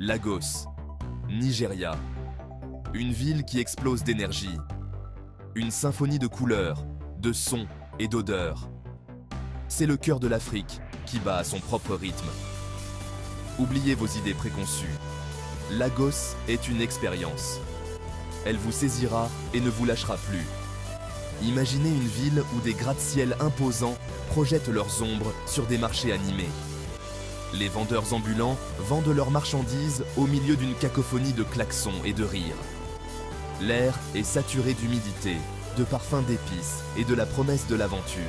Lagos, Nigeria. Une ville qui explose d'énergie. Une symphonie de couleurs, de sons et d'odeurs. C'est le cœur de l'Afrique qui bat à son propre rythme. Oubliez vos idées préconçues. Lagos est une expérience. Elle vous saisira et ne vous lâchera plus. Imaginez une ville où des gratte-ciel imposants projettent leurs ombres sur des marchés animés. Les vendeurs ambulants vendent leurs marchandises au milieu d'une cacophonie de klaxons et de rires. L'air est saturé d'humidité, de parfums d'épices et de la promesse de l'aventure.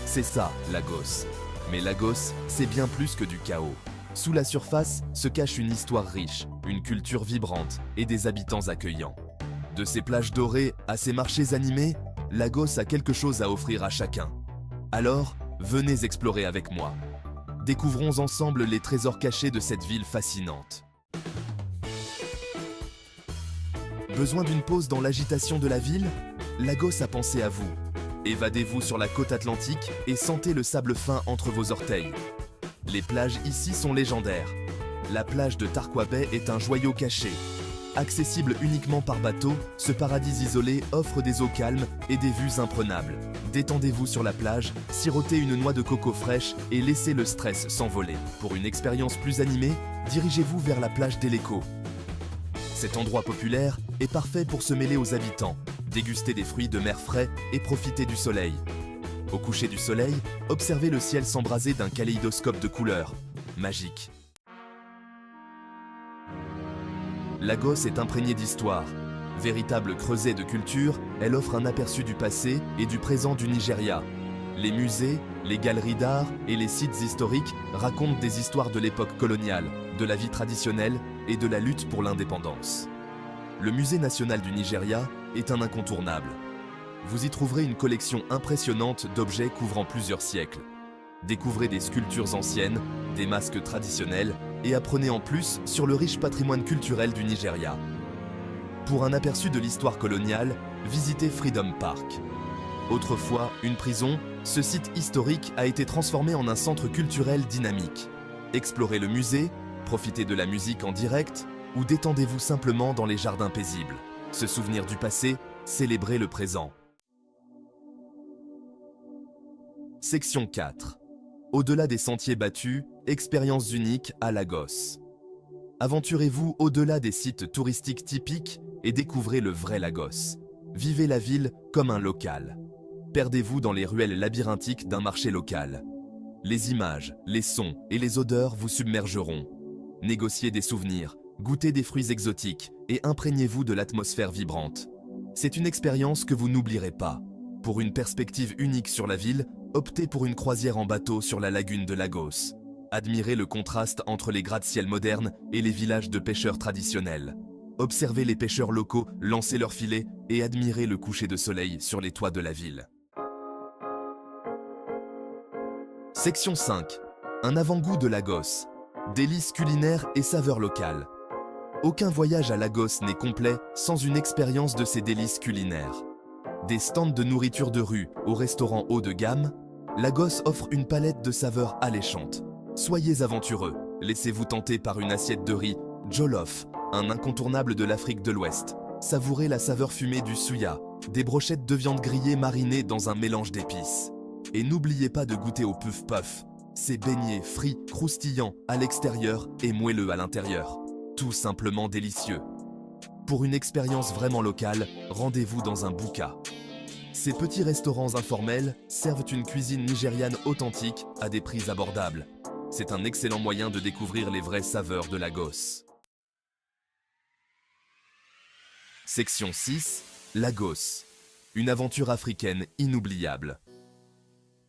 C'est ça, Lagos. Mais Lagos, c'est bien plus que du chaos. Sous la surface se cache une histoire riche, une culture vibrante et des habitants accueillants. De ses plages dorées à ses marchés animés, Lagos a quelque chose à offrir à chacun. Alors, venez explorer avec moi. Découvrons ensemble les trésors cachés de cette ville fascinante. Besoin d'une pause dans l'agitation de la ville? Lagos a pensé à vous. Évadez-vous sur la côte atlantique et sentez le sable fin entre vos orteils. Les plages ici sont légendaires. La plage de Tarkwa Bay est un joyau caché. Accessible uniquement par bateau, ce paradis isolé offre des eaux calmes et des vues imprenables. Détendez-vous sur la plage, sirotez une noix de coco fraîche et laissez le stress s'envoler. Pour une expérience plus animée, dirigez-vous vers la plage d'Eleko. Cet endroit populaire est parfait pour se mêler aux habitants, déguster des fruits de mer frais et profiter du soleil. Au coucher du soleil, observez le ciel s'embraser d'un kaléidoscope de couleurs. Magique. Lagos est imprégnée d'histoire. Véritable creuset de culture, elle offre un aperçu du passé et du présent du Nigeria. Les musées, les galeries d'art et les sites historiques racontent des histoires de l'époque coloniale, de la vie traditionnelle et de la lutte pour l'indépendance. Le Musée national du Nigeria est un incontournable. Vous y trouverez une collection impressionnante d'objets couvrant plusieurs siècles. Découvrez des sculptures anciennes, des masques traditionnels et apprenez en plus sur le riche patrimoine culturel du Nigeria. Pour un aperçu de l'histoire coloniale, visitez Freedom Park. Autrefois une prison, ce site historique a été transformé en un centre culturel dynamique. Explorez le musée, profitez de la musique en direct ou détendez-vous simplement dans les jardins paisibles. Se souvenir du passé, célébrer le présent. Section 4. Au-delà des sentiers battus, expériences uniques à Lagos. Aventurez-vous au-delà des sites touristiques typiques et découvrez le vrai Lagos. Vivez la ville comme un local. Perdez-vous dans les ruelles labyrinthiques d'un marché local. Les images, les sons et les odeurs vous submergeront. Négociez des souvenirs, goûtez des fruits exotiques et imprégnez-vous de l'atmosphère vibrante. C'est une expérience que vous n'oublierez pas. Pour une perspective unique sur la ville, optez pour une croisière en bateau sur la lagune de Lagos. Admirez le contraste entre les gratte-ciel modernes et les villages de pêcheurs traditionnels. Observez les pêcheurs locaux lancer leurs filets et admirez le coucher de soleil sur les toits de la ville. Section 5. Un avant-goût de Lagos. Délices culinaires et saveurs locales. Aucun voyage à Lagos n'est complet sans une expérience de ces délices culinaires. Des stands de nourriture de rue aux restaurants haut de gamme, Lagos offre une palette de saveurs alléchantes. Soyez aventureux, laissez-vous tenter par une assiette de riz jollof, un incontournable de l'Afrique de l'Ouest. Savourez la saveur fumée du suya, des brochettes de viande grillée marinées dans un mélange d'épices. Et n'oubliez pas de goûter au puff-puff, ces beignets frits, croustillants à l'extérieur et moelleux à l'intérieur. Tout simplement délicieux. Pour une expérience vraiment locale, rendez-vous dans un buka. Ces petits restaurants informels servent une cuisine nigériane authentique à des prix abordables. C'est un excellent moyen de découvrir les vraies saveurs de Lagos. Section 6. Lagos. Une aventure africaine inoubliable.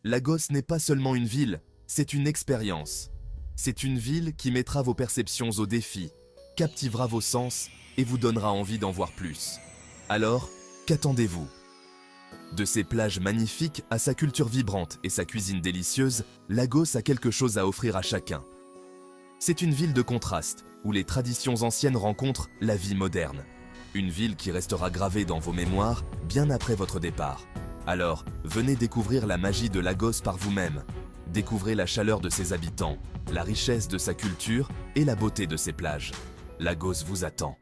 Lagos n'est pas seulement une ville, c'est une expérience. C'est une ville qui mettra vos perceptions au défi, captivera vos sens et vous donnera envie d'en voir plus. Alors, qu'attendez-vous? De ses plages magnifiques à sa culture vibrante et sa cuisine délicieuse, Lagos a quelque chose à offrir à chacun. C'est une ville de contraste, où les traditions anciennes rencontrent la vie moderne. Une ville qui restera gravée dans vos mémoires bien après votre départ. Alors, venez découvrir la magie de Lagos par vous-même. Découvrez la chaleur de ses habitants, la richesse de sa culture et la beauté de ses plages. Lagos vous attend.